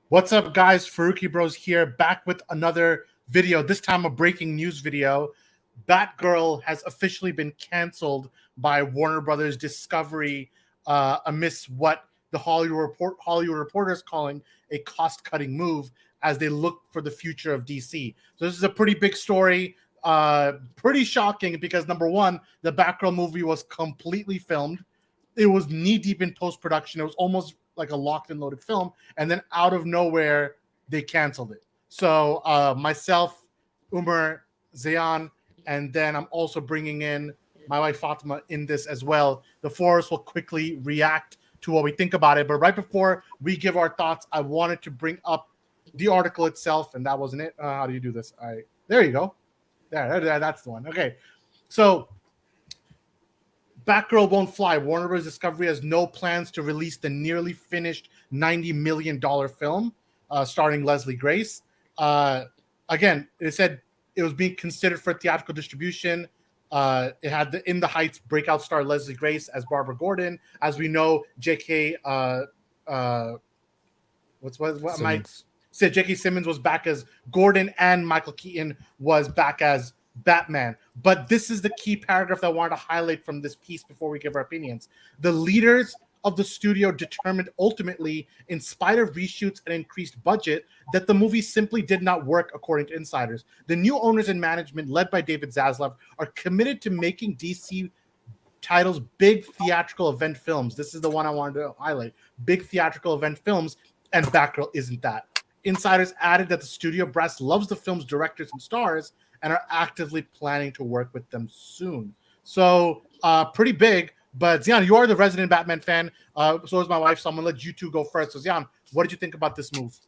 What's up, guys? Faruqi Bros here, back with another video, this time a breaking news video. Batgirl has officially been canceled by Warner Brothers Discovery amidst what the Hollywood Reporter is calling a cost-cutting move as they look for the future of DC. So this is a pretty big story, pretty shocking because, number one, the Batgirl movie was completely filmed. It was knee-deep in post-production. It was almost like a locked and loaded film, and then out of nowhere they canceled it. So myself, Umar, Zayan, and then I'm also bringing in my wife Fatima in this as well. The four of us will quickly react to what we think about it, but right before we give our thoughts, I wanted to bring up the article itself, and that wasn't it. How do you do this? There you go. There, that's the one. Okay, so Batgirl won't fly. Warner Bros. Discovery has no plans to release the nearly finished $90 million film starring Leslie Grace. Again, it said it was being considered for theatrical distribution. It had the In the Heights breakout star Leslie Grace as Barbara Gordon. As we know, J.K. J.K. Simmons was back as Gordon, and Michael Keaton was back as Batman. But this is the key paragraph that I wanted to highlight from this piece before we give our opinions. The leaders of the studio determined ultimately, in spite of reshoots and increased budget, that the movie simply did not work, according to insiders. The new owners and management, led by David Zaslav, are committed to making DC titles big theatrical event films. This is the one I wanted to highlight. Big theatrical event films, and Batgirl isn't that. Insiders added that the studio brass loves the film's directors and stars and are actively planning to work with them soon. So pretty big. But Zian, you are the resident Batman fan. So is my wife. So I'm going to let you two go first. So Zian, what did you think about this move?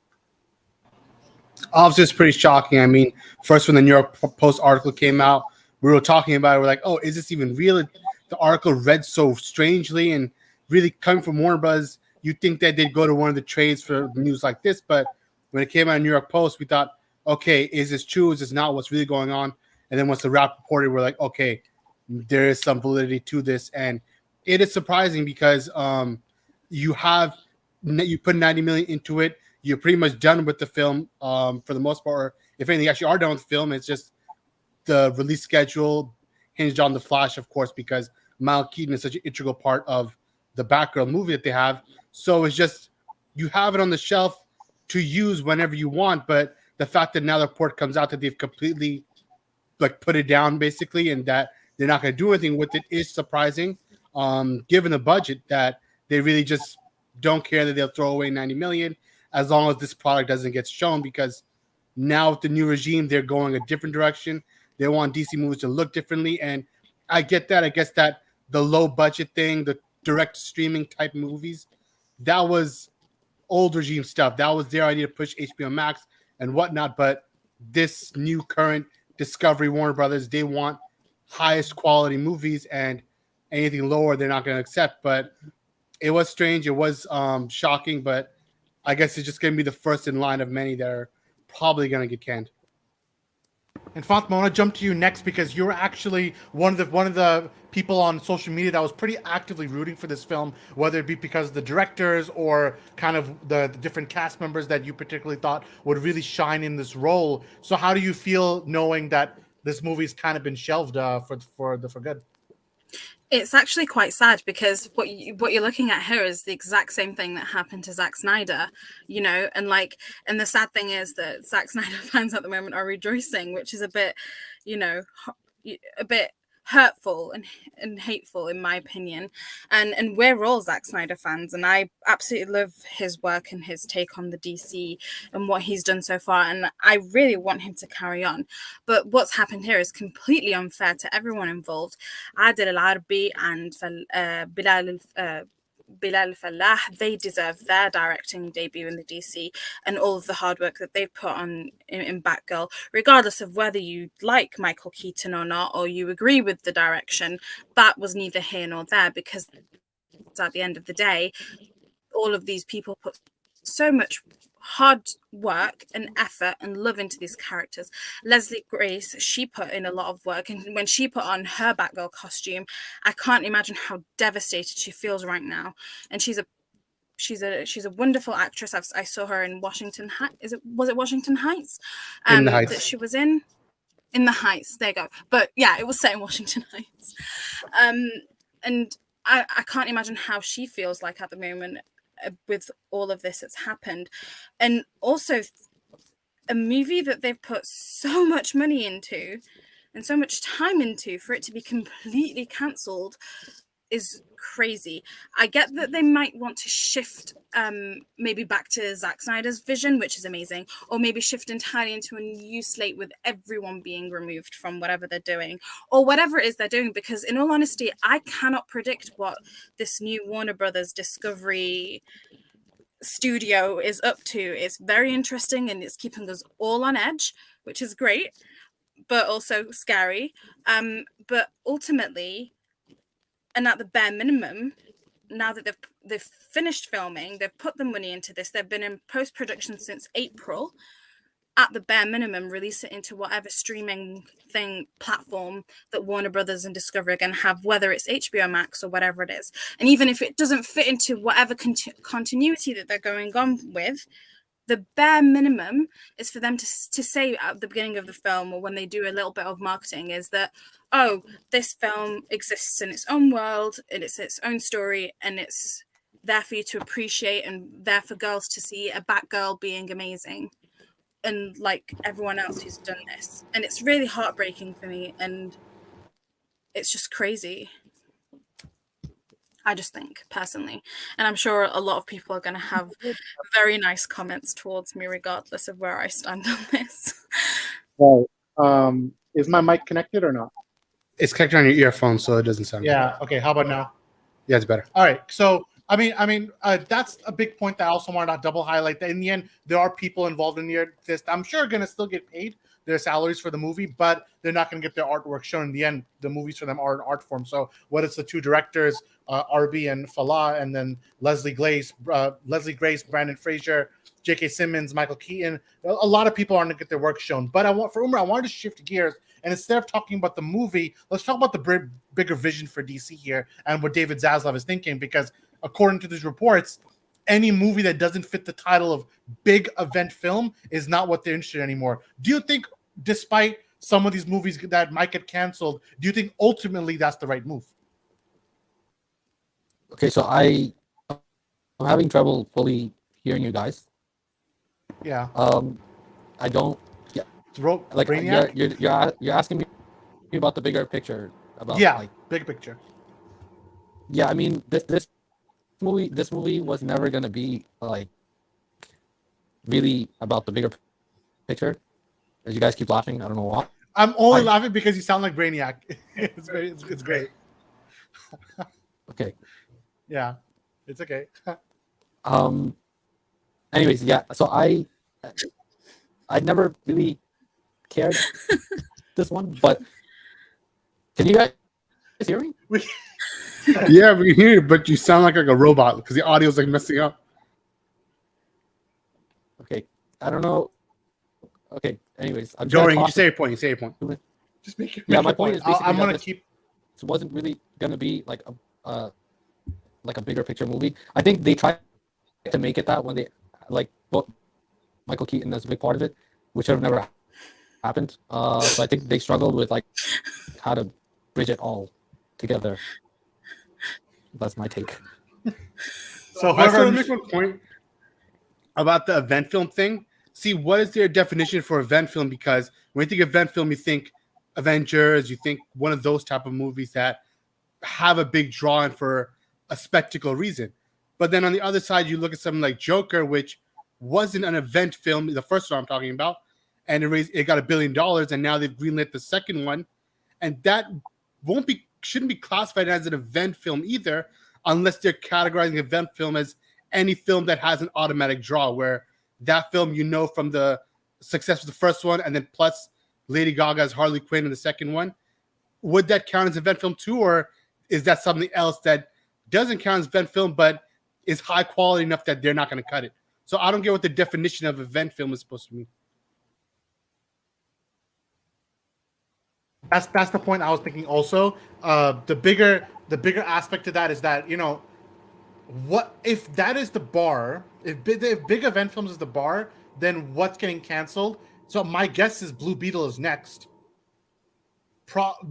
Obviously, it's pretty shocking. I mean, first when the New York Post article came out, we were talking about it. We're like, oh, is this even real? The article read so strangely, and really coming from Warner Bros., you'd think that they'd go to one of the trades for news like this. But when it came out in New York Post, we thought, okay, is this true? Is this not what's really going on? And then once the Wrap reported, we're like, okay, there is some validity to this. And it is surprising because you put 90 million into it. You're pretty much done with the film for the most part. Or if anything, you actually are done with the film. It's just the release schedule hinged on the Flash, of course, because Michael Keaton is such an integral part of the Batgirl movie that they have. So it's just, you have it on the shelf to use whenever you want, but the fact that now the report comes out that they've completely put it down basically, and that they're not going to do anything with it is surprising, given the budget that they really just don't care that they'll throw away 90 million as long as this product doesn't get shown, because now with the new regime, they're going a different direction. They want DC movies to look differently, and I get that. I guess that the low budget thing, the direct streaming type movies, that was old regime stuff. That was their idea to push HBO Max and whatnot, but this new current Discovery Warner Brothers, they want highest quality movies, and anything lower they're not going to accept. But it was strange, it was shocking, but I guess it's just going to be the first in line of many that are probably going to get canned. And Fatima, I want to jump to you next because you're actually one of the people on social media that was pretty actively rooting for this film, whether it be because of the directors or kind of the different cast members that you particularly thought would really shine in this role. So how do you feel knowing that this movie's kind of been shelved for good? It's actually quite sad because what you're looking at here is the exact same thing that happened to Zack Snyder, and the sad thing is that Zack Snyder fans at the moment are rejoicing, which is a bit, a bit hurtful and hateful in my opinion. And we're all Zack Snyder fans, and I absolutely love his work and his take on the DC and what he's done so far, and I really want him to carry on. But what's happened here is completely unfair to everyone involved. Adil Al-Arbi and Bilal Fallah, they deserve their directing debut in the DC and all of the hard work that they've put on in Batgirl, regardless of whether you like Michael Keaton or not, or you agree with the direction. That was neither here nor there, because at the end of the day, all of these people put so much hard work and effort and love into these characters. Leslie Grace, she put in a lot of work, and when she put on her Batgirl costume, I can't imagine how devastated she feels right now. And she's a wonderful actress. I saw her in Washington Heights. Was it Washington Heights? In the Heights. That she was in the Heights. There you go. But yeah, it was set in Washington Heights. And I can't imagine how she feels like at the moment with all of this that's happened. And also a movie that they've put so much money into and so much time into, for it to be completely cancelled is crazy. I get that they might want to shift maybe back to Zack Snyder's vision, which is amazing, or maybe shift entirely into a new slate with everyone being removed from whatever they're doing, or whatever it is they're doing, because in all honesty, I cannot predict what this new Warner Brothers Discovery studio is up to. It's very interesting and it's keeping us all on edge, which is great, but also scary. But ultimately, and at the bare minimum, now that they've finished filming, they've put the money into this, they've been in post-production since April, at the bare minimum, release it into whatever streaming platform that Warner Brothers and Discovery are going to have, whether it's HBO Max or whatever it is. And even if it doesn't fit into whatever continuity that they're going on with, the bare minimum is for them to say at the beginning of the film, or when they do a little bit of marketing, is that, oh, this film exists in its own world, and it's its own story, and it's there for you to appreciate, and there for girls to see a Batgirl being amazing, and like everyone else who's done this. And it's really heartbreaking for me, and it's just crazy. I just think, personally. And I'm sure a lot of people are going to have very nice comments towards me, regardless of where I stand on this. Well, is my mic connected or not? It's connected on your earphone, so it doesn't sound Yeah. Okay. How about now? Yeah, it's better. All right. So, I mean, that's a big point that I also want to double highlight. That in the end, there are people involved in this. I'm sure are going to still get paid their salaries for the movie, but they're not going to get their artwork shown. In the end, the movies for them are an art form. So, what it's the two directors, Arby and Falah, and then Leslie Grace, Brandon Fraser, J.K. Simmons, Michael Keaton. A lot of people aren't going to get their work shown. But I wanted to shift gears. And instead of talking about the movie, let's talk about the bigger vision for DC here and what David Zaslav is thinking. Because according to these reports, any movie that doesn't fit the title of big event film is not what they're interested in anymore. Do you think, despite some of these movies that might get canceled, do you think ultimately that's the right move? Okay, so I'm having trouble fully hearing you guys. Yeah. I don't. Yeah. Like you're asking me about the bigger picture. About big picture. Yeah, I mean this movie was never gonna be like really about the bigger picture. As you guys keep laughing, I don't know why. I'm only laughing because you sound like Brainiac. It's great. Okay. Yeah, it's okay. Anyways, yeah. So I never really cared this one, but can you guys hear me? Yeah, we can hear you, but you sound like a robot because the audio's like messing up. Okay, I don't know. Okay, anyways, I'm Dorian, you say your point. Just make your my point is basically I'm gonna keep. It wasn't really gonna be like a bigger picture movie. I think they tried to make it that when they Michael Keaton is a big part of it, which have never happened. So I think they struggled with like how to bridge it all together. That's my take. So I just want to make one point about the event film thing. See, what is their definition for event film? Because when you think event film, you think Avengers, you think one of those type of movies that have a big draw in for a spectacle reason. But then on the other side, you look at something like Joker, which wasn't an event film, the first one I'm talking about, and it got $1 billion, and now they've greenlit the second one, and that shouldn't be classified as an event film either, unless they're categorizing event film as any film that has an automatic draw, where that film from the success of the first one, and then plus Lady Gaga's Harley Quinn in the second one. Would that count as event film too, or is that something else that doesn't count as event film but is high quality enough that they're not going to cut it? So I don't get what the definition of event film is supposed to mean. That's the point I was thinking. Also, the bigger aspect to that is that, you know, what if that is the bar? If big event films is the bar, then what's getting canceled? So my guess is Blue Beetle is next.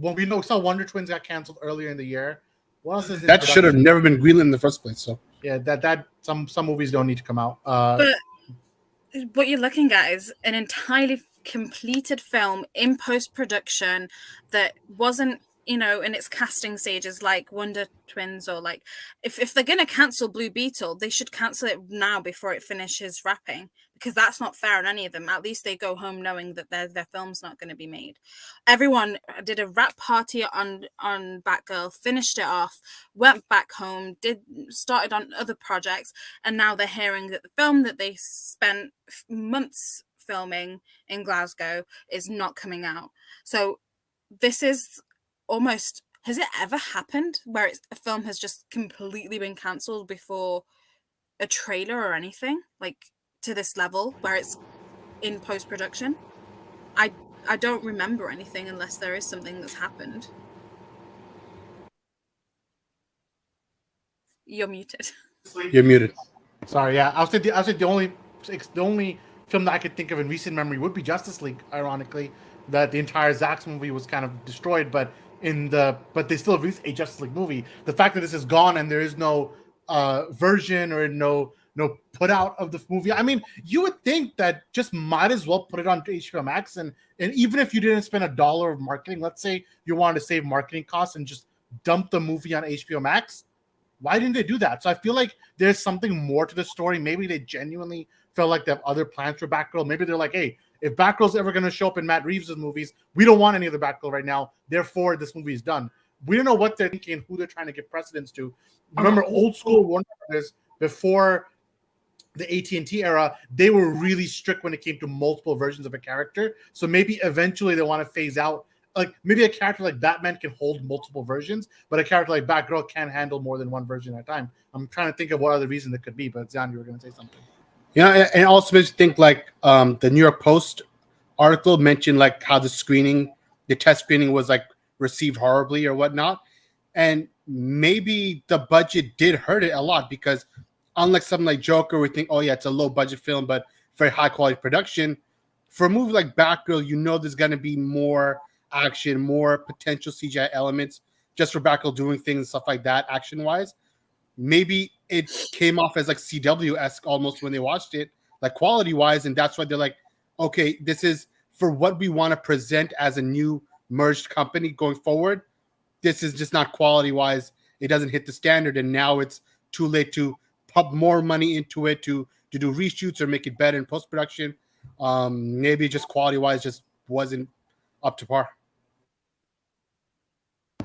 When we saw Wonder Twins got canceled earlier in the year. What else is in That should have production? never been greenlit in the first place. So Yeah, that some movies don't need to come out. But what you're looking at is an entirely completed film in post-production that wasn't, you know, in its casting stages like Wonder Twins, or like if they're going to cancel Blue Beetle, they should cancel it now before it finishes wrapping, because that's not fair on any of them. At least they go home knowing that their film's not going to be made. Everyone did a wrap party on Batgirl, finished it off, went back home, started on other projects, and now they're hearing that the film that they spent months filming in Glasgow is not coming out. So this is almost, has it ever happened where a film has just completely been cancelled before a trailer or anything, like to this level where it's in post-production? I don't remember anything unless there is something that's happened. You're muted. you're muted. Sorry, yeah, I'll say the only film that I could think of in recent memory would be Justice League. Ironically, that the entire Zack's movie was kind of destroyed, but they still released a Justice League movie. The fact that this is gone and there is no version or no put out of the movie. I mean, you would think that just might as well put it on HBO Max, and even if you didn't spend $1 of marketing, let's say you wanted to save marketing costs and just dump the movie on HBO Max, why didn't they do that? So I feel like there's something more to the story. Maybe they genuinely felt like they have other plans for Batgirl. Maybe they're like, hey, if Batgirl's ever going to show up in Matt Reeves' movies, we don't want any of the Batgirl right now. Therefore, this movie is done. We don't know what they're thinking and who they're trying to give precedence to. Remember, old school Warner Brothers, before the AT&T era, they were really strict when it came to multiple versions of a character. So maybe eventually they want to phase out. Like maybe a character like Batman can hold multiple versions, but a character like Batgirl can't handle more than one version at a time. I'm trying to think of what other reason that could be, but Zion, you were going to say something. Yeah, and also makes me think like the New York Post article mentioned like how the test screening was like received horribly or whatnot, and maybe the budget did hurt it a lot, because unlike something like Joker, we think, oh yeah, it's a low budget film but very high quality production. For a movie like Batgirl, you know there's going to be more action, more potential CGI elements just for Batgirl doing things and stuff like that action wise. Maybe it came off as like CW-esque almost when they watched it, like quality wise, and that's why they're like, okay, this is for what we want to present as a new merged company going forward. This is just not quality wise. It doesn't hit the standard, and now it's too late to pump more money into it to do reshoots or make it better in post production. Maybe just quality wise just wasn't up to par.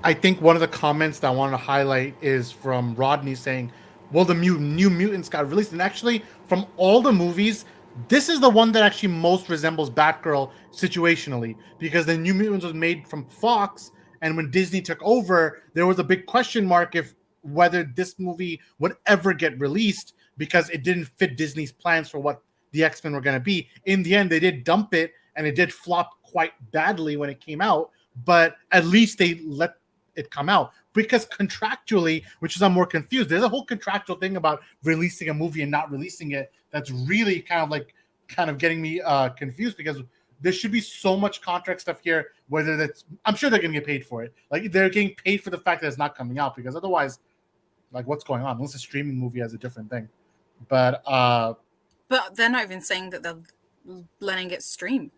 I think one of the comments that I wanted to highlight is from Rodney saying, well, the New Mutants got released. And actually, from all the movies, this is the one that actually most resembles Batgirl situationally, because the New Mutants was made from Fox. And when Disney took over, there was a big question mark if whether this movie would ever get released, because it didn't fit Disney's plans for what the X-Men were going to be. In the end, they did dump it, and it did flop quite badly when it came out. But at least they let it come out, because contractually, which is I'm more confused, there's a whole contractual thing about releasing a movie and not releasing it that's really kind of getting me confused, because there should be so much contract stuff here, whether that's, I'm sure they're gonna get paid for it, like they're getting paid for the fact that it's not coming out, because otherwise, like, what's going on? Unless a streaming movie has a different thing. But they're not even saying that they're letting it stream.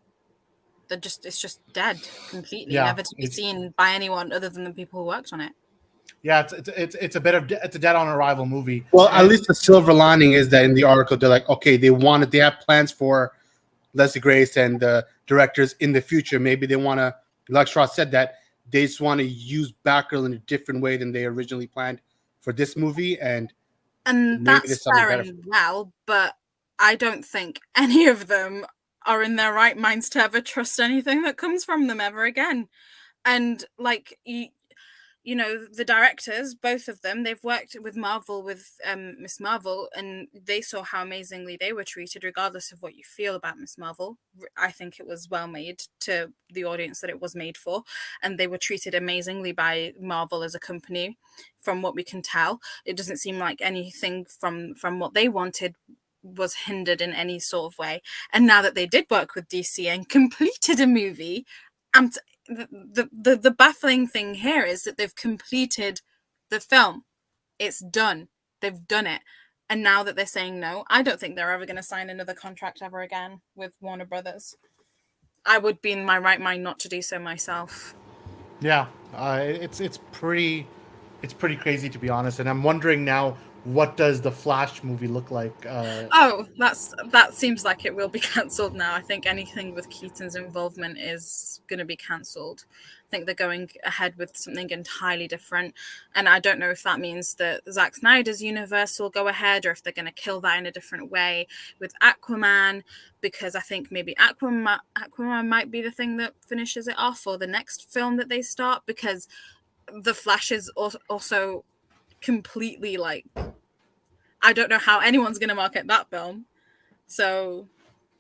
It's just dead completely, never to be seen by anyone other than the people who worked on it. Yeah, it's a dead on arrival movie. Well, at least the silver lining is that in the article they're like, okay, they have plans for Leslie Grace and the directors in the future. Maybe they want to, like Shaw said, that they just want to use Batgirl in a different way than they originally planned for this movie, and that's fair and well, but I don't think any of them are in their right minds to ever trust anything that comes from them ever again. And like you know, the directors, both of them, they've worked with Marvel, with Miss Marvel, and they saw how amazingly they were treated, regardless of what you feel about Miss Marvel. I think it was well made to the audience that it was made for, and they were treated amazingly by Marvel as a company. From what we can tell, it doesn't seem like anything from what they wanted was hindered in any sort of way. And now that they did work with DC and completed a movie, and the baffling thing here is that they've completed the film. It's done. They've done it. And now that they're saying no, I don't think they're ever going to sign another contract ever again with Warner Brothers. I would be in my right mind not to do so myself. Yeah, it's pretty crazy, to be honest. And I'm wondering now, what does the Flash movie look like? That seems like it will be cancelled now. I think anything with Keaton's involvement is going to be cancelled. I think they're going ahead with something entirely different, and I don't know if that means that Zack Snyder's universe will go ahead, or if they're going to kill that in a different way with Aquaman, because I think maybe Aquaman might be the thing that finishes it off, or the next film that they start, because the Flash is also completely like, I don't know how anyone's going to market that film. So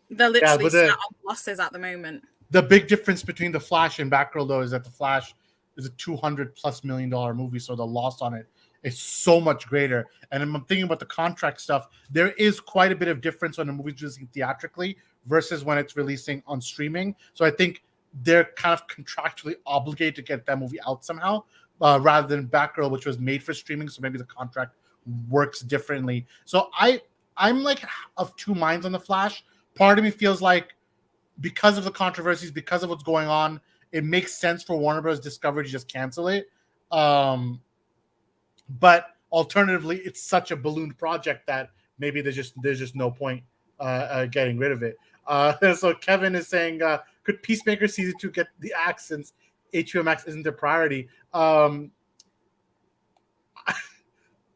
they're literally sat on losses at the moment. The big difference between the Flash and Batgirl, though, is that the Flash is a $200+ million movie, so the loss on it is so much greater. And I'm thinking about the contract stuff. There is quite a bit of difference when the movie's releasing theatrically versus when it's releasing on streaming. So I think they're kind of contractually obligated to get that movie out somehow, rather than Batgirl, which was made for streaming. So maybe the contract works differently. So I'm like of two minds on the Flash. Part of me feels like, because of the controversies, because of what's going on, it makes sense for Warner Bros. Discovery to just cancel it. But alternatively, it's such a ballooned project that maybe there's just no point getting rid of it. So Kevin is saying, could Peacemaker season 2 get the axe since HBO Max isn't their priority?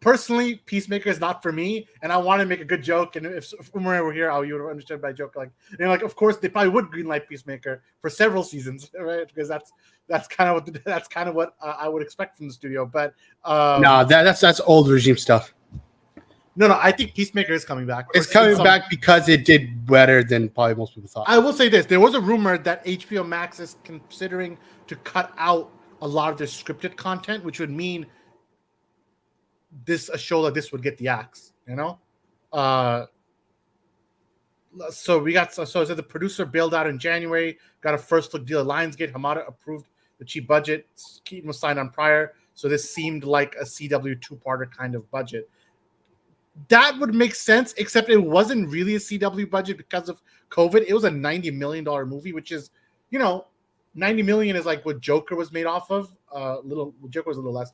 Personally, Peacemaker is not for me, and I want to make a good joke. And if Umar were here, you would have understood my joke. Like, like, of course, they probably would greenlight Peacemaker for several seasons, right? Because that's kind of what I would expect from the studio. But no, that's old regime stuff. No, I think Peacemaker is coming back. It's coming back because it did better than probably most people thought. I will say this: there was a rumor that HBO Max is considering to cut out a lot of their scripted content, which would mean a show like this would get the axe, So we got the producer bailed out in January, got a first look deal at Lionsgate. Hamada approved the cheap budget. Keaton was signed on prior, so this seemed like a CW two-parter kind of budget. That would make sense, except it wasn't really a CW budget because of COVID. It was a $90 million movie, which is, $90 million is like what Joker was made off of. Joker was a little less,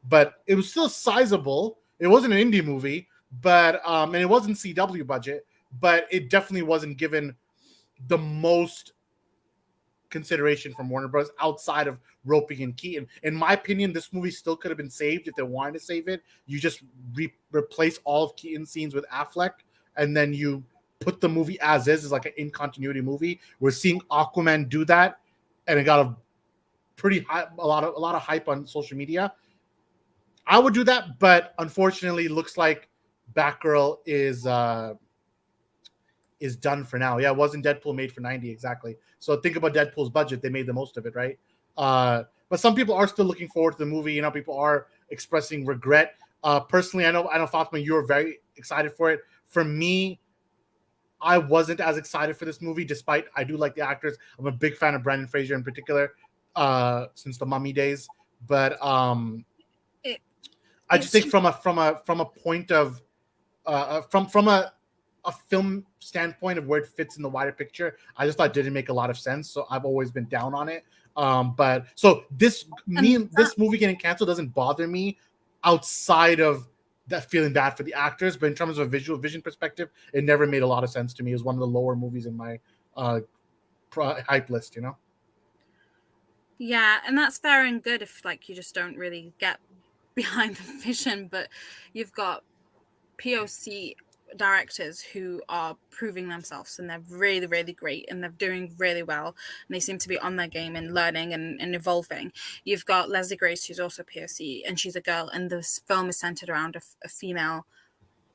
but it was still sizable. It wasn't an indie movie, but and it wasn't CW budget, but it definitely wasn't given the most consideration from Warner Bros. Outside of roping in Keaton. In my opinion, this movie still could have been saved if they wanted to save it. You just replace all of Keaton's scenes with Affleck, and then you put the movie as is like an in continuity movie. We're seeing Aquaman do that, and it got a lot of hype on social media. I would do that, but unfortunately, it looks like Batgirl is done for now. Yeah, it wasn't Deadpool made for 90 exactly. So think about Deadpool's budget; they made the most of it, right? But some people are still looking forward to the movie. People are expressing regret. Personally, I know Fatima, you were very excited for it. For me, I wasn't as excited for this movie, despite I do like the actors. I'm a big fan of Brendan Fraser in particular, since the Mummy days. But I just think from a point of from a film standpoint of where it fits in the wider picture, I just thought it didn't make a lot of sense. So I've always been down on it. But so this movie getting canceled doesn't bother me outside of that feeling bad for the actors. But in terms of a visual vision perspective, it never made a lot of sense to me. It was one of the lower movies in my hype list, Yeah, and that's fair and good if you just don't really get behind the vision, but you've got POC directors who are proving themselves, and they're really, really great, and they're doing really well, and they seem to be on their game and learning and evolving. You've got Leslie Grace, who's also POC, and she's a girl, and this film is centered around a female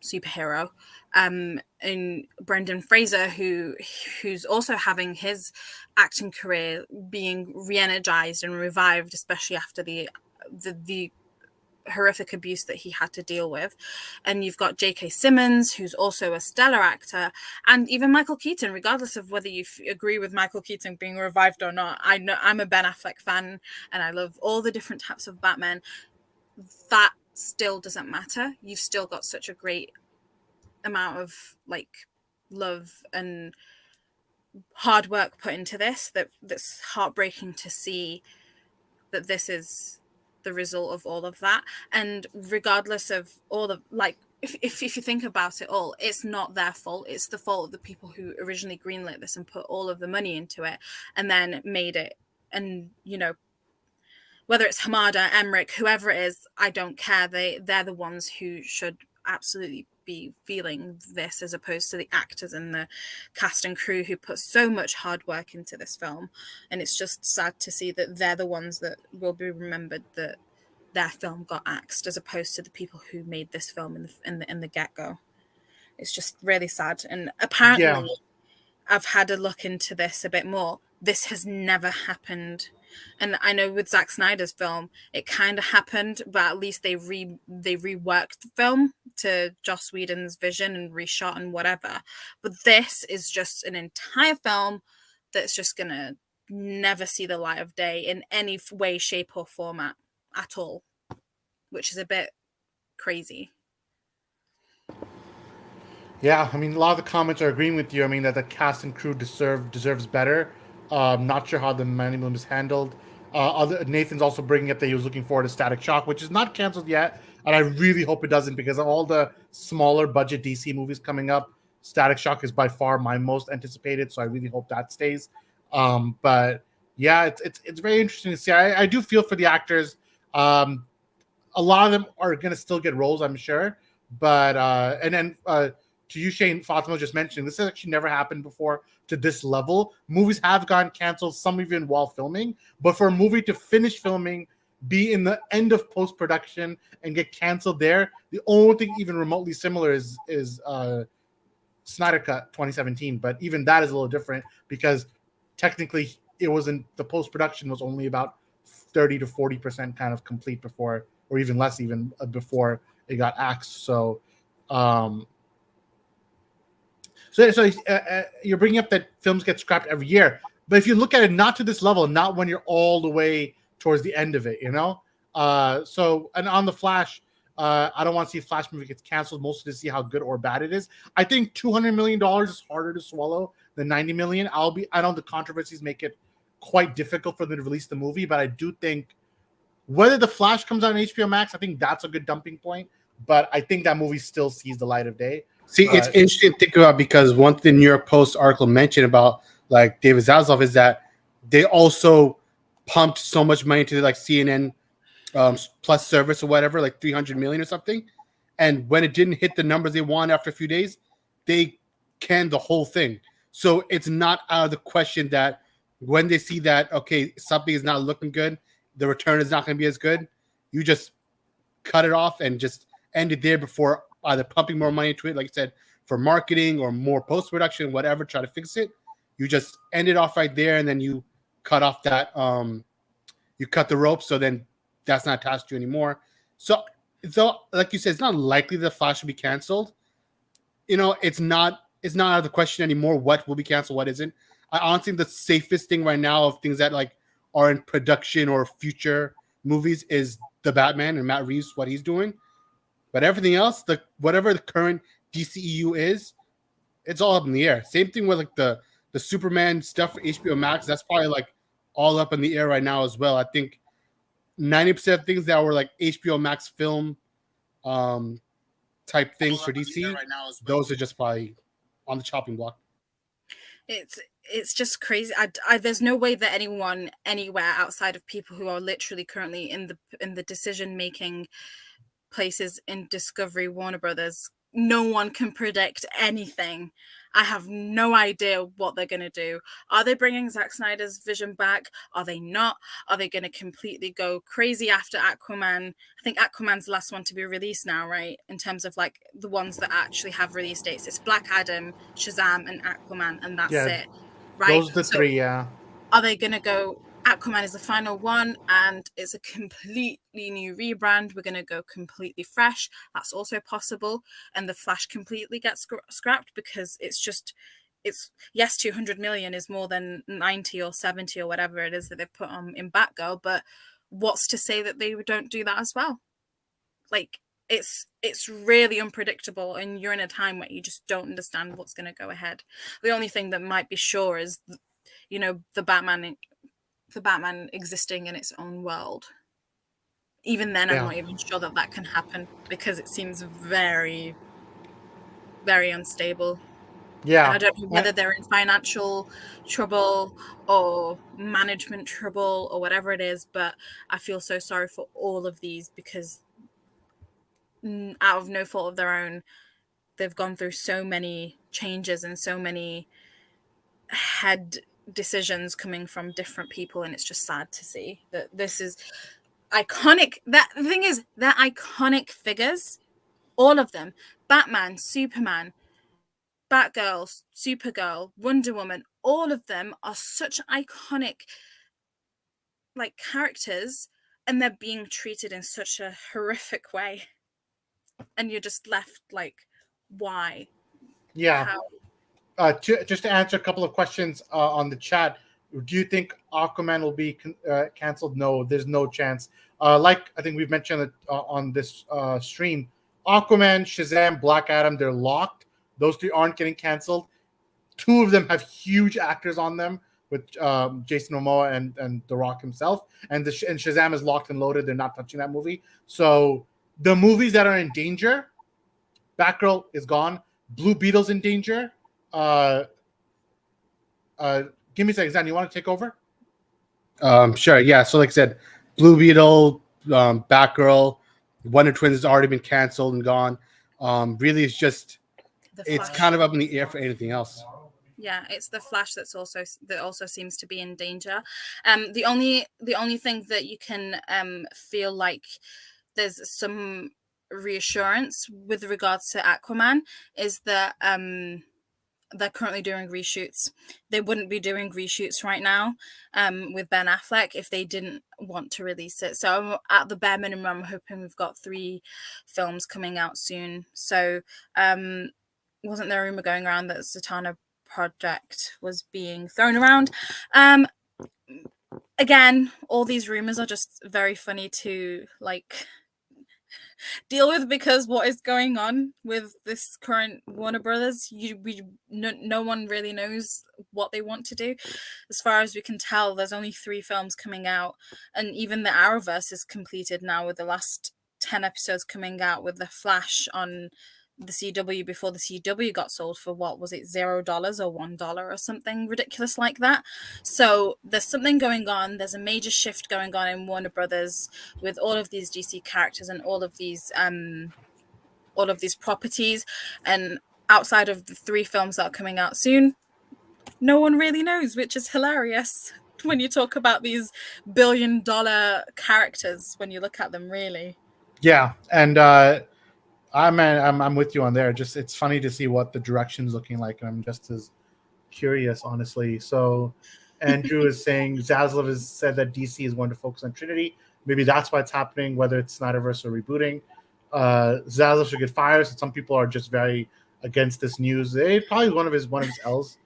superhero, and Brendan Fraser, who's also having his acting career being re-energized and revived, especially after the horrific abuse that he had to deal with. And you've got J.K. Simmons, who's also a stellar actor, and even Michael Keaton, regardless of whether you agree with Michael Keaton being revived or not. I know I'm a Ben Affleck fan, and I love all the different types of Batman. That still doesn't matter. You've still got such a great amount of like love and hard work put into this that's heartbreaking to see that this is the result of all of that. And regardless of all the like, if you think about it all, it's not their fault. It's the fault of the people who originally greenlit this and put all of the money into it and then made it. And you know, whether it's Hamada, Emmerich, whoever it is, I don't care. They're the ones who should absolutely be feeling this, as opposed to the actors and the cast and crew who put so much hard work into this film. And it's just sad to see that they're the ones that will be remembered that their film got axed, as opposed to the people who made this film in the get-go. It's just really sad. And apparently, I've had a look into this a bit more. This has never happened. And I know with Zack Snyder's film, it kind of happened, but at least they reworked the film to Joss Whedon's vision and reshot and whatever. But this is just an entire film that's just going to never see the light of day in any way, shape, or format at all, which is a bit crazy. Yeah, I mean, a lot of the comments are agreeing with you. I mean, that the cast and crew deserves better. Not sure how the Manimal is handled. Nathan's also bringing up that he was looking forward to Static Shock, which is not canceled yet, and I really hope it doesn't, because of all the smaller budget DC movies coming up, Static Shock is by far my most anticipated, so I really hope that stays. But yeah, it's very interesting to see. I do feel for the actors. A lot of them are going to still get roles, I'm sure. But and then to you, Shane, Fatima just mentioning, this has actually never happened before to this level. Movies have gotten canceled, some even while filming. But for a movie to finish filming, be in the end of post-production, and get canceled there, the only thing even remotely similar is Snyder Cut 2017. But even that is a little different, because technically it wasn't, the post-production was only about 30 to 40% kind of complete before, or even less, even before it got axed. So you're bringing up that films get scrapped every year, but if you look at it, not to this level, not when you're all the way towards the end of it, you know. And on the Flash, I don't want to see a Flash movie gets canceled, mostly to see how good or bad it is. I think $200 million is harder to swallow than $90 million. I know the controversies make it quite difficult for them to release the movie, but I do think whether the Flash comes out on HBO Max, I think that's a good dumping point. But I think that movie still sees the light of day. See, it's interesting to think about, because one thing the New York Post article mentioned about like David Zaslav is that they also pumped so much money into like CNN plus service or whatever, like 300 million or something. And when it didn't hit the numbers they want after a few days, they canned the whole thing. So it's not out of the question that when they see that, okay, something is not looking good, the return is not going to be as good, you just cut it off and just end it there before either pumping more money into it, like I said, for marketing or more post-production, whatever, try to fix it. You just end it off right there, and then you cut off that, you cut the rope, so then that's not attached to you anymore. So like you said, it's not likely the Flash will be canceled. You know, it's not out of the question anymore what will be canceled, what isn't. I honestly think the safest thing right now of things that like are in production or future movies is the Batman and Matt Reeves, what he's doing. But everything else, whatever the current DCEU is, it's all up in the air. Same thing with like the Superman stuff for HBO Max. That's probably like all up in the air right now as well. I think 90% of things that were like HBO Max film type things for DC, right now as well, those are just probably on the chopping block. It's just crazy. There's no way that anyone anywhere outside of people who are literally currently in the decision making places in Discovery, Warner Brothers, no one can predict anything. I have no idea what they're going to do. Are they bringing Zack Snyder's vision back? Are they not? Are they going to completely go crazy after Aquaman? I think Aquaman's the last one to be released now, right? In terms of like the ones that actually have release dates. It's Black Adam, Shazam, and Aquaman, and that's it, right? Those are the three, yeah. Are they going to go Aquaman is the final one and it's a completely new rebrand? We're going to go completely fresh. That's also possible. And the Flash completely gets scrapped because it's yes, 200 million is more than 90 or 70 or whatever it is that they've put on in Batgirl, but what's to say that they don't do that as well? Like, it's really unpredictable, and you're in a time where you just don't understand what's going to go ahead. The only thing that might be sure is, the Batman existing in its own world. Even then, I'm not even sure that can happen because it seems very, very unstable. Yeah. And I don't know whether they're in financial trouble or management trouble or whatever it is, but I feel so sorry for all of these because out of no fault of their own, they've gone through so many changes and so many head decisions coming from different people, and it's just sad to see that this is iconic. The thing is, they're iconic figures, all of them. Batman, Superman, Batgirl, Supergirl, Wonder Woman, all of them are such iconic like characters, and they're being treated in such a horrific way, and you're just left like, why? How? Just to answer a couple of questions on the chat, do you think Aquaman will be canceled? No, there's no chance. Like I think we've mentioned on this stream, Aquaman, Shazam, Black Adam, they're locked. Those three aren't getting canceled. Two of them have huge actors on them with Jason Momoa and The Rock himself. And Shazam is locked and loaded. They're not touching that movie. So the movies that are in danger, Batgirl is gone. Blue Beetle's in danger. Give me a second, Zan. You want to take over? Sure. Yeah. So, like I said, Blue Beetle, Batgirl, Wonder Twins has already been canceled and gone. Really, it's kind of up in the air for anything else. Yeah, it's the Flash that also seems to be in danger. The only thing that you can feel like there's some reassurance with regards to Aquaman is that they're currently doing reshoots. They wouldn't be doing reshoots right now with Ben Affleck if they didn't want to release it. So at the bare minimum, I'm hoping we've got 3 films coming out soon. So wasn't there a rumor going around that the Zatanna project was being thrown around? Again, all these rumors are just very funny to like deal with because what is going on with this current Warner Brothers, no one really knows what they want to do. As far as we can tell, there's only 3 films coming out, and even the Arrowverse is completed now with the last 10 episodes coming out with the Flash on the CW before the CW got sold for what was it, $0 or $1 or something ridiculous like that. So there's something going on. There's a major shift going on in Warner Brothers with all of these DC characters and all of these properties. And outside of the 3 films that are coming out soon, no one really knows, which is hilarious when you talk about these billion-dollar characters when you look at them, really. Yeah, and I'm with you on there. Just it's funny to see what the direction's looking like, and I'm just as curious, honestly. So Andrew is saying Zaslav has said that DC is going to focus on Trinity. Maybe that's why it's happening, whether it's Snyderverse or rebooting. Zaslav should get fired. So some people are just very against this news. They probably one of his L's.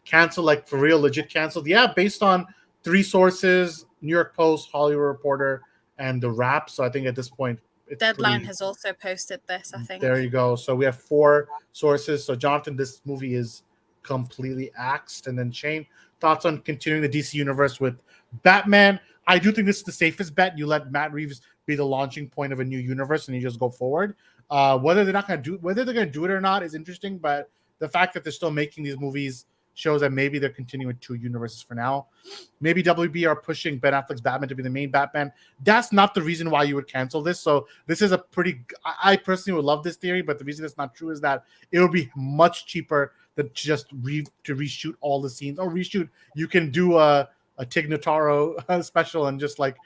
Canceled, like for real, legit canceled. Yeah, based on 3 sources: New York Post, Hollywood Reporter, and The Wrap. So I think at this point, Deadline has also posted this, I think. There you go. So we have 4 sources. So Jonathan, this movie is completely axed. And then Shane, thoughts on continuing the DC universe with Batman? I do think this is the safest bet. You let Matt Reeves be the launching point of a new universe, and you just go forward. Whether they're going to do it or not is interesting. But the fact that they're still making these movies shows that maybe they're continuing two universes for now. Maybe WB are pushing Ben Affleck's Batman to be the main Batman. That's not the reason why you would cancel this. So this is a pretty. I personally would love this theory, but the reason it's not true is that it would be much cheaper than just to reshoot all the scenes or reshoot. You can do a Tig Notaro special and just like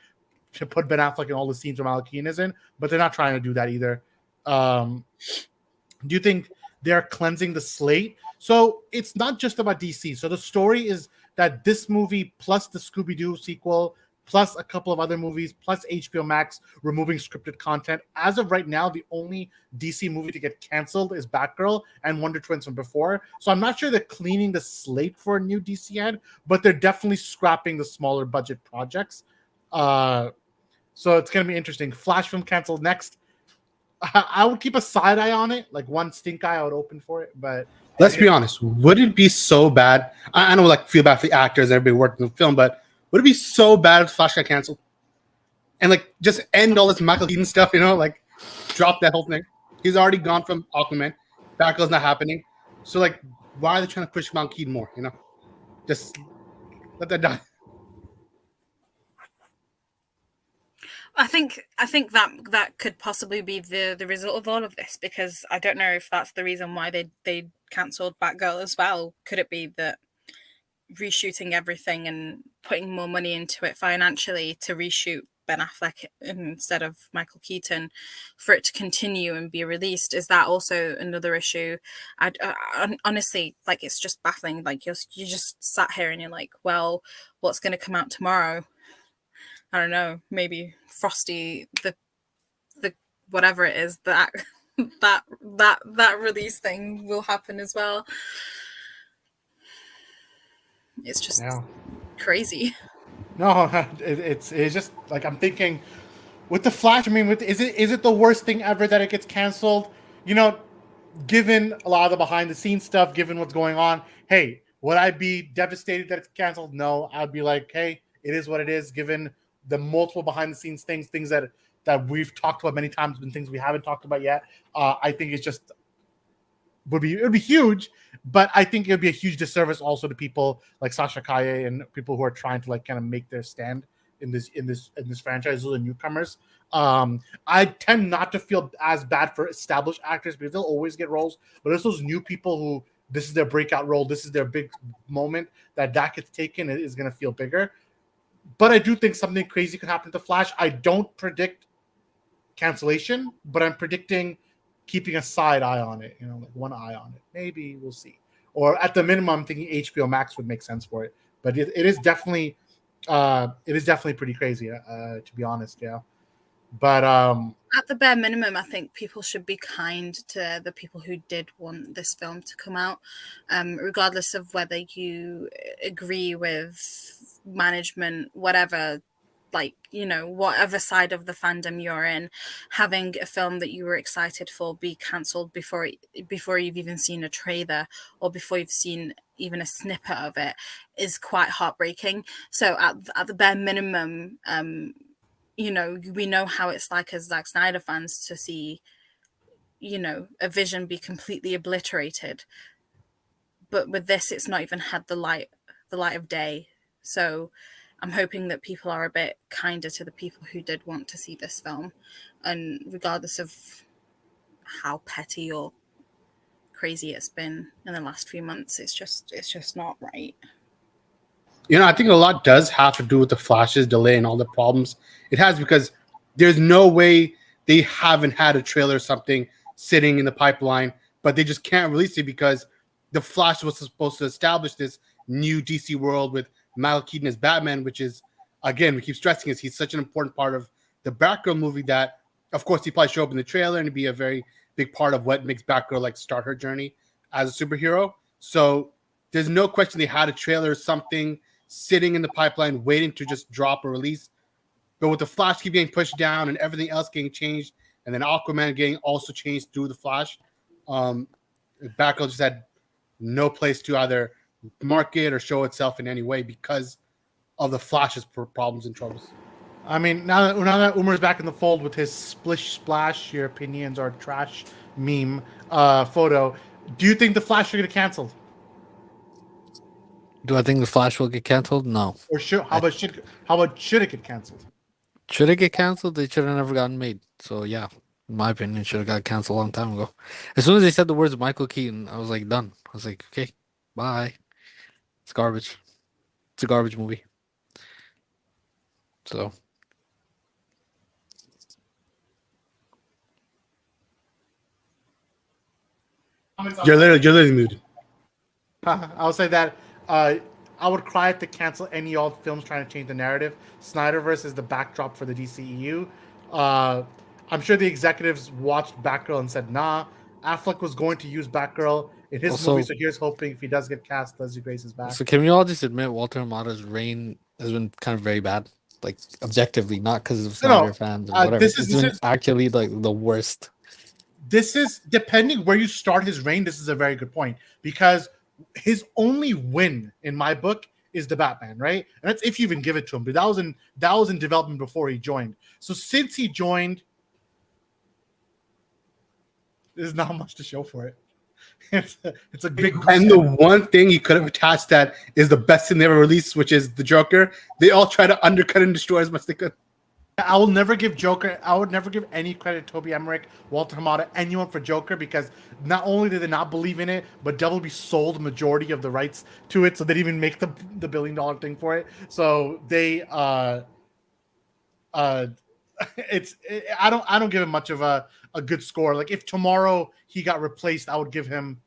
to put Ben Affleck in all the scenes where Malekith is in, but they're not trying to do that either. Do you think they're cleansing the slate? So it's not just about DC. So the story is that this movie plus the Scooby-Doo sequel plus a couple of other movies plus HBO Max removing scripted content. As of right now, the only DC movie to get canceled is Batgirl and Wonder Twins from before. So I'm not sure they're cleaning the slate for a new DC ad, but they're definitely scrapping the smaller budget projects. So it's going to be interesting. Flash film canceled next. I would keep a side eye on it, like one stink eye I would open for it. But let's be honest, would it be so bad? I don't like feel bad for the actors and everybody working on the film, but would it be so bad if Flash got canceled? And like just end all this Michael Keaton stuff, you know, like drop that whole thing. He's already gone from Aquaman. Batgirl's not happening. So like, why are they trying to push Michael Keaton more? You know, just let that die. I think that could possibly be the result of all of this, because I don't know if that's the reason why they cancelled Batgirl as well. Could it be that reshooting everything and putting more money into it financially to reshoot Ben Affleck instead of Michael Keaton for it to continue and be released, is that also another issue? I honestly, like, it's just baffling. Like you just sat here and you're like, well, what's going to come out tomorrow? I don't know, maybe Frosty, the whatever it is, that release thing will happen as well. It's just crazy. No, it's just like I'm thinking with the Flash. I mean, is it the worst thing ever that it gets canceled? You know, given a lot of the behind the scenes stuff, given what's going on, hey, would I be devastated that it's canceled? No, I'd be like, hey, it is what it is. Given the multiple behind the scenes things that we've talked about many times, and things we haven't talked about yet. I think it's just it would be huge, but I think it would be a huge disservice also to people like Sasha Kaye and people who are trying to like kind of make their stand in this franchise. Those are newcomers. I tend not to feel as bad for established actors because they'll always get roles, but there's those new people who this is their breakout role, this is their big moment that gets taken, it is going to feel bigger. But I do think something crazy could happen to Flash. I don't predict cancellation, but I'm predicting keeping a side eye on it, you know, like one eye on it. Maybe we'll see. Or at the minimum, I'm thinking HBO Max would make sense for it. But it is definitely pretty crazy, to be honest. Yeah. But at the bare minimum, I think people should be kind to the people who did want this film to come out, regardless of whether you agree with management, whatever, like, you know, whatever side of the fandom you're in. Having a film that you were excited for be cancelled before you've even seen a trailer or before you've seen even a snippet of it is quite heartbreaking. So at the bare minimum, you know, we know how it's like as Zack Snyder fans to see, you know, a vision be completely obliterated. But with this, it's not even had the light of day. So I'm hoping that people are a bit kinder to the people who did want to see this film. And regardless of how petty or crazy it's been in the last few months, it's just not right. You know, I think a lot does have to do with the Flash's delay and all the problems it has, because there's no way they haven't had a trailer or something sitting in the pipeline, but they just can't release it because the Flash was supposed to establish this new DC world with Michael Keaton as Batman, which is, again, we keep stressing is he's such an important part of the Batgirl movie that, of course, he probably show up in the trailer and be a very big part of what makes Batgirl like start her journey as a superhero. So there's no question they had a trailer or something sitting in the pipeline waiting to just drop or release. But with the Flash keep getting pushed down and everything else getting changed, and then Aquaman getting also changed through the Flash, Batgirl just had no place to either market or show itself in any way because of the Flash's problems and troubles. I mean, now that Umar's back in the fold with his splish splash, your opinions are trash meme photo, do you think the Flash should get canceled? Do I think the Flash will get canceled? No. Or how about should it get canceled? Should it get canceled? They should have never gotten made. So yeah, in my opinion, it should have got canceled a long time ago. As soon as they said the words Michael Keaton, I was like done. I was like, okay, bye. It's garbage. It's a garbage movie. So You're literally muted. I'll say that I would cry if they cancel any old films trying to change the narrative. Snyderverse is the backdrop for the DCEU. I'm sure the executives watched Batgirl and said, nah, Affleck was going to use Batgirl in his Also- movie, so here's hoping if he does get cast, Leslie Grace is back. So can we all just admit Walter Hamada's reign has been kind of very bad, like objectively, not because of No, Snyder fans or whatever. this It's is- been actually like the worst. This is, depending where you start his reign, this is a very good point, because his only win in my book is the Batman, right? And that's if you even give it to him, but that was in development before he joined. So since he joined, there's not much to show for it. It's a big And the one thing he could have attached that is the best thing they ever released, which is the Joker. They all try to undercut and destroy as much as they could. I will never give Joker. I would never give any credit to Toby Emmerich, Walter Hamada, anyone for Joker, because not only did they not believe in it, but WB sold majority of the rights to it, so they didn't even make the $1 billion thing for it. So they I don't give him much of a good score. Like if tomorrow he got replaced, I would give him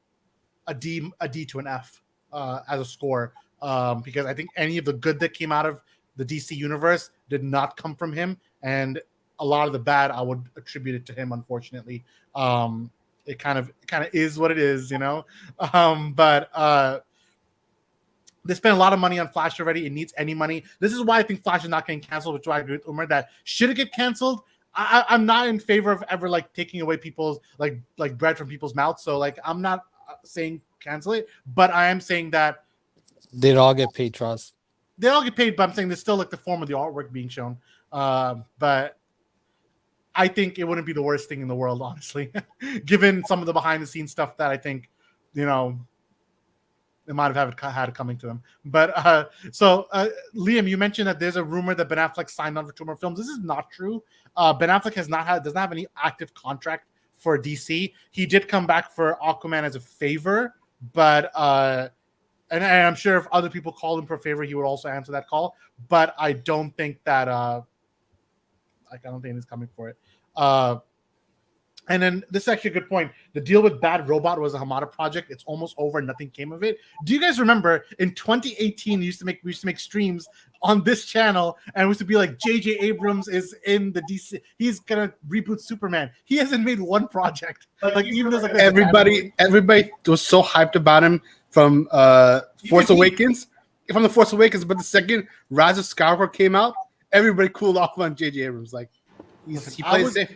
a D to an F as a score, because I think any of the good that came out of the DC universe did not come from him, and a lot of the bad I would attribute it to him. Unfortunately, it kind of is what it is, you know. But they spent a lot of money on Flash already. It needs any money. This is why I think Flash is not getting canceled, which is why I agree with Umar that should it get canceled. I'm not in favor of ever like taking away people's like bread from people's mouths. So like I'm not saying cancel it, but I am saying that They'd all get paid, trust. they all get paid, but I'm saying there's still like the form of the artwork being shown. But I think it wouldn't be the worst thing in the world, honestly, given some of the behind the scenes stuff that I think, you know, they might have had it coming to them. But Liam, you mentioned that there's a rumor that Ben Affleck signed on for 2 more films. This is not true. Ben Affleck does not have any active contract for DC. He did come back for Aquaman as a favor, but and I'm sure if other people called him for a favor, he would also answer that call. But I don't think that I don't think he's coming for it. And then this is actually a good point. The deal with Bad Robot was a Hamada project. It's almost over. Nothing came of it. Do you guys remember in 2018 we used to make streams on this channel, and it used to be like J.J. Abrams is in the DC. He's gonna reboot Superman. He hasn't made one project. Like even though like Everybody was so hyped about him from Force Awakens. From the Force Awakens, but the second Rise of Skywalker came out, everybody cooled off on J.J. Abrams. Like he plays safe.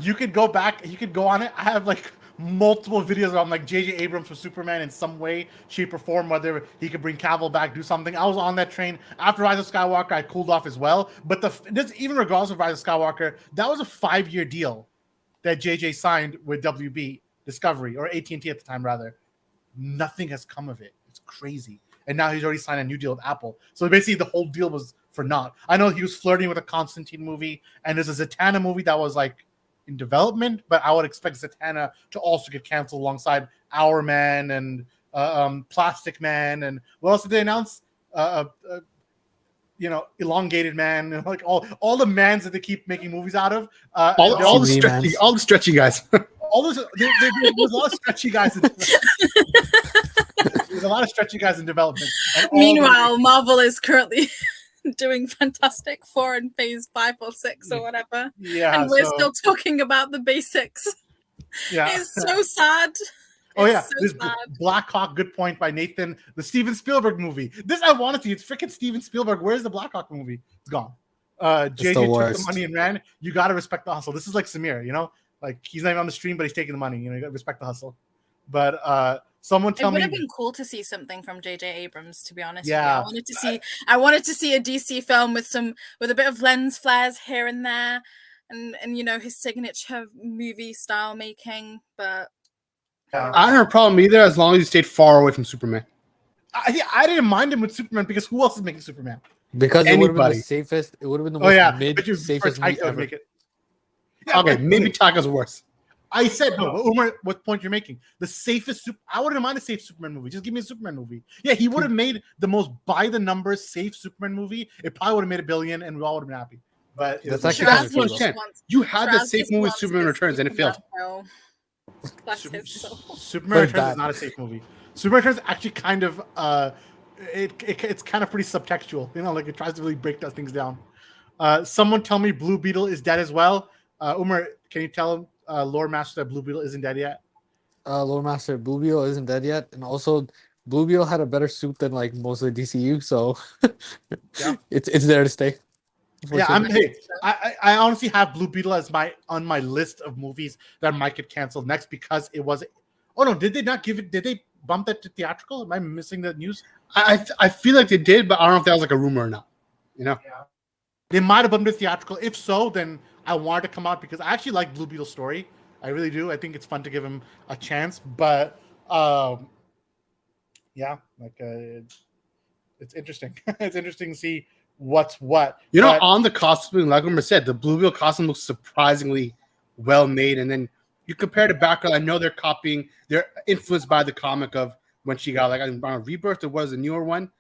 You could go back. You could go on it. I have like multiple videos on like J.J. Abrams for Superman in some way, shape, or form. Whether he could bring Cavill back, do something. I was on that train after Rise of Skywalker. I cooled off as well. But this, even regardless of Rise of Skywalker, that was a 5-year deal that J.J. signed with WB Discovery or AT&T at the time, rather. Nothing has come of it. It's crazy. And now he's already signed a new deal with Apple. So basically, the whole deal was for naught. I know he was flirting with a Constantine movie, and there's a Zatanna movie that was like in development, but I would expect Zatanna to also get canceled alongside Our Man and Plastic Man, and what else did they announce? Elongated Man, and like all the mans that they keep making movies out of. All the stretchy guys. There's a lot of stretchy guys. There's a lot of stretchy guys in development. Meanwhile, Marvel is currently doing Fantastic Four in phase 5 or 6 or whatever. Yeah, and we're still talking about the basics. Yeah, it's so sad. Oh yeah, so this Black Hawk. Good point by Nathan. The Steven Spielberg movie. This I want to see. It's freaking Steven Spielberg. Where's the Black Hawk movie? It's gone. JJ took the money and ran. You got to respect the hustle. This is like Samir. You know, like he's not even on the stream, but he's taking the money. You know, you got to respect the hustle. But someone tell me. It would have been cool to see something from J.J. Abrams, to be honest. Yeah, with you. I wanted to see a DC film with a bit of lens flares here and there, and you know his signature movie style making. But I don't have a problem either, as long as you stayed far away from Superman. I didn't mind him with Superman because who else is making Superman? Because it would have been the Anybody. safest. It would have been the Oh most yeah, mid but you safest for movie Taika to ever. make it. Yeah, Okay, but- maybe Taka's worse. I said no, but Umar, what point you're making? The safest. I wouldn't mind a safe Superman movie. Just give me a Superman movie. Yeah, he would have made the most by the numbers safe Superman movie. It probably would have made $1 billion, and we all would have been happy. But That's it's- actually That's kind of what I'm true. saying. Wants- You had the Travis safe just movie wants Superman his Returns, and it failed. Superman show. That's his show. Superman But Returns bad. is not a safe movie. Superman Returns actually kind of it's kind of pretty subtextual. You know, like it tries to really break those things down. Someone tell me Blue Beetle is dead as well. Umar, can you tell Lore Master that Blue Beetle isn't dead yet? Lord Master Blue Beetle isn't dead yet, and also Blue Beetle had a better suit than like most of the DCU, so Yeah. it's there to stay. Yeah, I honestly have Blue Beetle as on my list of movies that might get canceled next because it was. Oh no, did they not give it? Did they bump that to theatrical? Am I missing the news? I feel like they did, but I don't know if that was like a rumor or not. You know, They might have bumped it theatrical. If so, then I wanted to come out because I actually like Blue Beetle's story. I really do. I think it's fun to give him a chance, but yeah, like it's interesting. It's interesting to see what's what. you know, But- on the costume, like Umar said, the Blue Beetle costume looks surprisingly well made, and then you compare to Batgirl. I know they're influenced by the comic of when she got like on Rebirth. There was a newer one,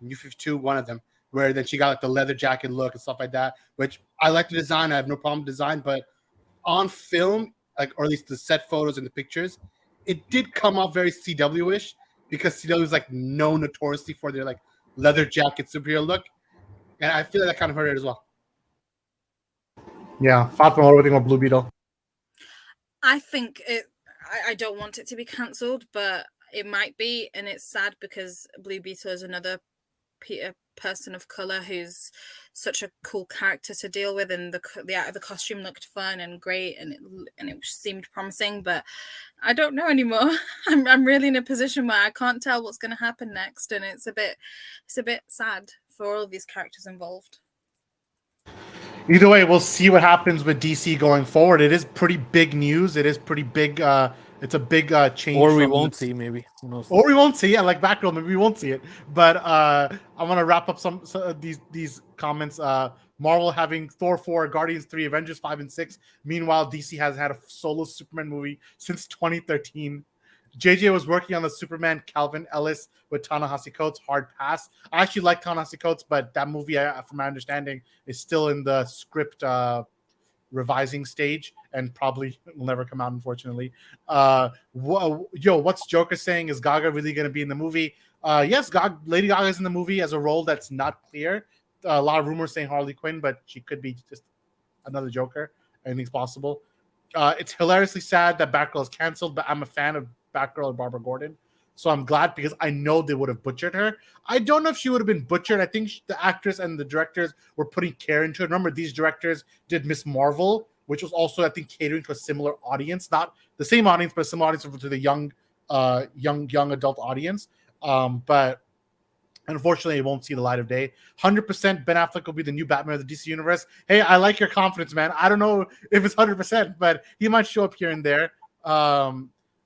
New 52, one of them, where then she got like the leather jacket look and stuff like that. Which I like the design. I have no problem with design, but on film, like or at least the set photos and the pictures, it did come off very CW-ish because CW is like known notoriously for their like leather jacket superhero look, and I feel like that kind of hurt it as well. yeah, Fatima, what do you think about Blue Beetle? I think it. I don't want it to be cancelled, but it might be, and it's sad because Blue Beetle is another person of color who's such a cool character to deal with, and the costume looked fun and great, and it seemed promising. But I don't know anymore. I'm really in a position where I can't tell what's going to happen next, and it's a bit sad for all of these characters involved. Either way, we'll see what happens with DC going forward. It is pretty big news. It is pretty big. It's a big change. Or we from won't see, maybe. Who knows? Or we won't see. Yeah, like Batgirl, maybe we won't see it. But I want to wrap up some of these comments. Marvel having Thor 4, Guardians 3, Avengers 5 and 6. Meanwhile, DC has had a solo Superman movie since 2013. JJ was working on the Superman Calvin Ellis with Ta-Nehisi Coates. Hard pass. I actually like Ta-Nehisi Coates, but that movie, from my understanding, is still in the script revising stage and probably will never come out, unfortunately. What's Joker saying? Is Gaga really going to be in the movie? Yes, Lady Gaga is in the movie as a role that's not clear. A lot of rumors saying Harley Quinn, but she could be just another Joker. Anything's possible. It's hilariously sad that Batgirl is canceled, but I'm a fan of Batgirl and Barbara Gordon. So I'm glad because I know they would have butchered her. I don't know if she would have been butchered. I think the actress and the directors were putting care into it. Remember, these directors did Miss Marvel, which was also, I think, catering to a similar audience. Not the same audience, but a similar audience to the young adult audience. But unfortunately, it won't see the light of day. 100% Ben Affleck will be the new Batman of the DC Universe. Hey, I like your confidence, man. I don't know if it's 100%, but he might show up here and there.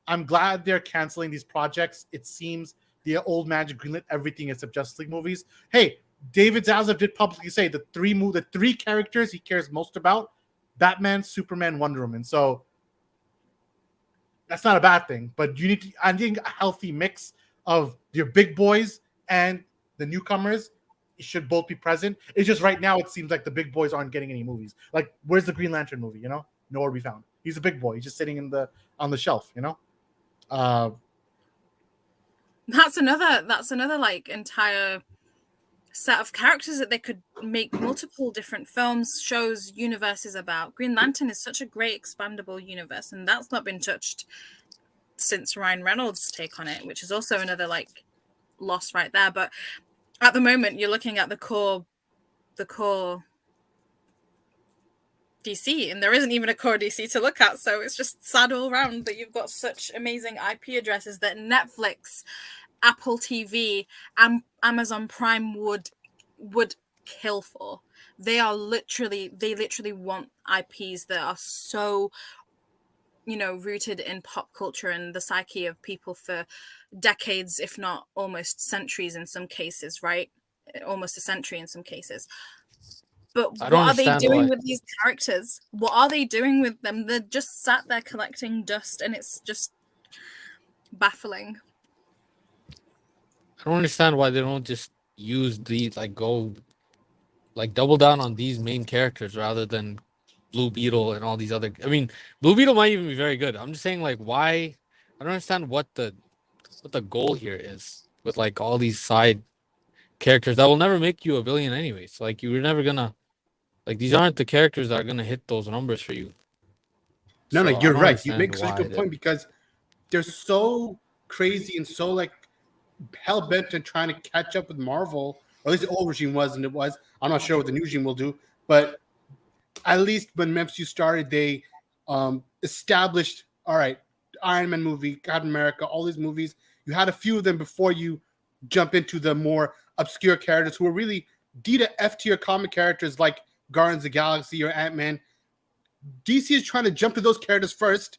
I'm glad they're canceling these projects. It seems the old magic greenlit everything except Justice League movies. Hey, David Zaslav did publicly say the three characters he cares most about: Batman, Superman, Wonder Woman. So that's not a bad thing. But you need to, I think, a healthy mix of your big boys and the newcomers. It should both be present. It's just right now it seems like the big boys aren't getting any movies. Like, where's the Green Lantern movie? You know, nowhere to be found. He's a big boy. He's just sitting on the shelf. You know. That's another like entire set of characters that they could make multiple different films, shows, universes about. Green Lantern is such a great expandable universe, and that's not been touched since Ryan Reynolds' take on it, which is also another like loss right there. But at the moment, you're looking at the core DC, and there isn't even a core DC to look at, so it's just sad all around that you've got such amazing IP addresses that Netflix, Apple TV, and Amazon Prime would kill for. They literally want IPs that are so rooted in pop culture and the psyche of people for decades, if not almost centuries in some cases, right? Almost a century in some cases. But I don't what are they understand doing why. with these characters? What are they doing with them? They're just sat there collecting dust, and it's just baffling. I don't understand why they don't just use these, like, go, like, double down on these main characters rather than Blue Beetle and all these other. I mean, Blue Beetle might even be very good. I'm just saying, like, why? I don't understand what the goal here is with, like, all these side characters that will never make you a billion anyways. Like, you're never gonna, like, these aren't the characters that are gonna hit those numbers for you. No, So no, I you're don't right. You understand make such a why good point because they're so crazy and so like hell bent on trying to catch up with Marvel. Or at least the old regime was, and it was. I'm not sure what the new regime will do, but at least when MCU started, they established, all right, Iron Man movie, Captain America, all these movies. You had a few of them before you jump into the more obscure characters who were really D to F tier comic characters like Guardians of the Galaxy or Ant-Man. DC is trying to jump to those characters first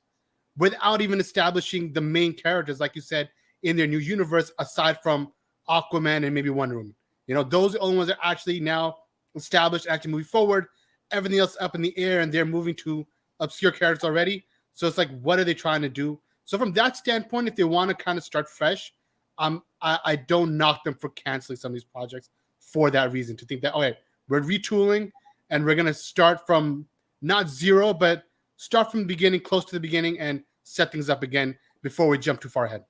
without even establishing the main characters, like you said, in their new universe, aside from Aquaman and maybe Wonder Woman. Those are the only ones that are actually now established, actually moving forward. Everything else up in the air, and they're moving to obscure characters already. So it's like, what are they trying to do? So from that standpoint, if they want to kind of start fresh, I don't knock them for canceling some of these projects for that reason, to think that, okay, we're retooling and we're going to start from not zero, but start from the beginning, close to the beginning, and set things up again before we jump too far ahead.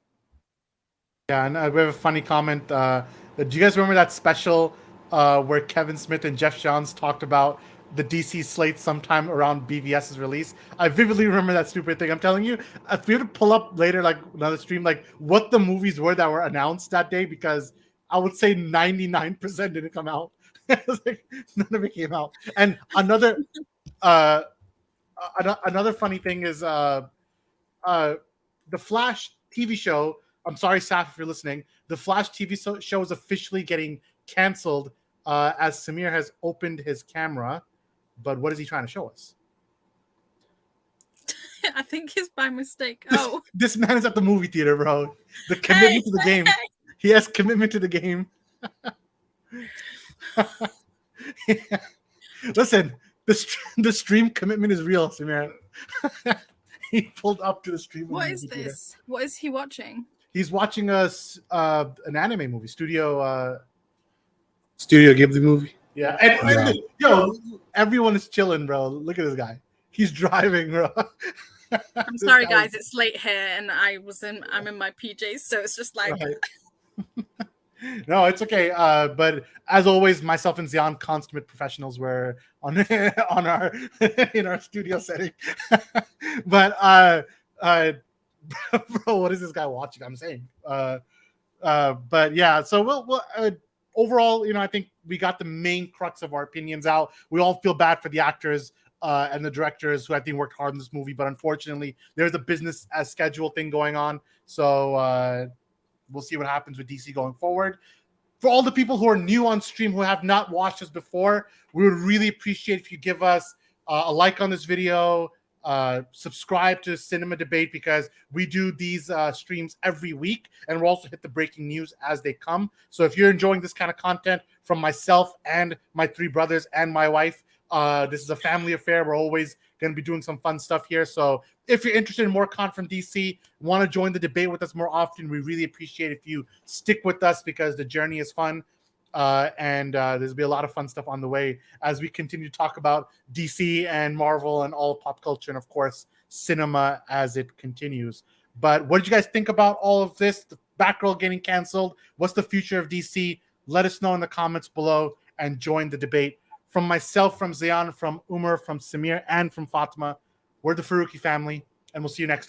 Yeah, and we have a funny comment. Do you guys remember that special where Kevin Smith and Jeff Johns talked about the DC slate sometime around BVS's release? I vividly remember that stupid thing. I'm telling you, if we were to pull up later, like another stream, like what the movies were that were announced that day, because I would say 99% didn't come out. Like, none of it came out. And another funny thing is the Flash TV show. I'm sorry, Saf, if you're listening. The Flash TV show is officially getting canceled as Samir has opened his camera. But what is he trying to show us? I think it's by mistake. This man is at the movie theater, bro. The commitment to the game. He has commitment to the game. Listen, the stream commitment is real, Samir. He pulled up to the stream. What is this? Theater. What is he watching? He's watching an anime movie, Studio Ghibli movie. Yeah, and yo, everyone is chilling, bro. Look at this guy. He's driving, bro. I'm sorry, guys. It's late here, and I'm in my PJs, so it's just like. Right. No, it's okay. But as always, myself and Zion, consummate professionals, were on our in our studio setting. But bro, what is this guy watching? I'm saying. But yeah, so we'll overall, I think we got the main crux of our opinions out. We all feel bad for the actors and the directors who I think worked hard in this movie, but unfortunately, there's a business as schedule thing going on. So we'll see what happens with DC going forward. For all the people who are new on stream who have not watched us before, we would really appreciate if you give us a like on this video, subscribe to Cinema Debate, because we do these streams every week, and we'll also hit the breaking news as they come. So if you're enjoying this kind of content from myself and my three brothers and my wife, this is a family affair. We're always going to be doing some fun stuff here. So if you're interested in more content from DC, want to join the debate with us more often, we really appreciate if you stick with us, because the journey is fun. And there's be a lot of fun stuff on the way as we continue to talk about DC and Marvel and all pop culture, and of course cinema as it continues. But what did you guys think about all of this? The Batgirl getting canceled. What's the future of DC? Let us know in the comments below and join the debate. From myself, from Zayan, from Umar, from Samir, and from Fatima, we're the Faruqi family, and we'll see you next time.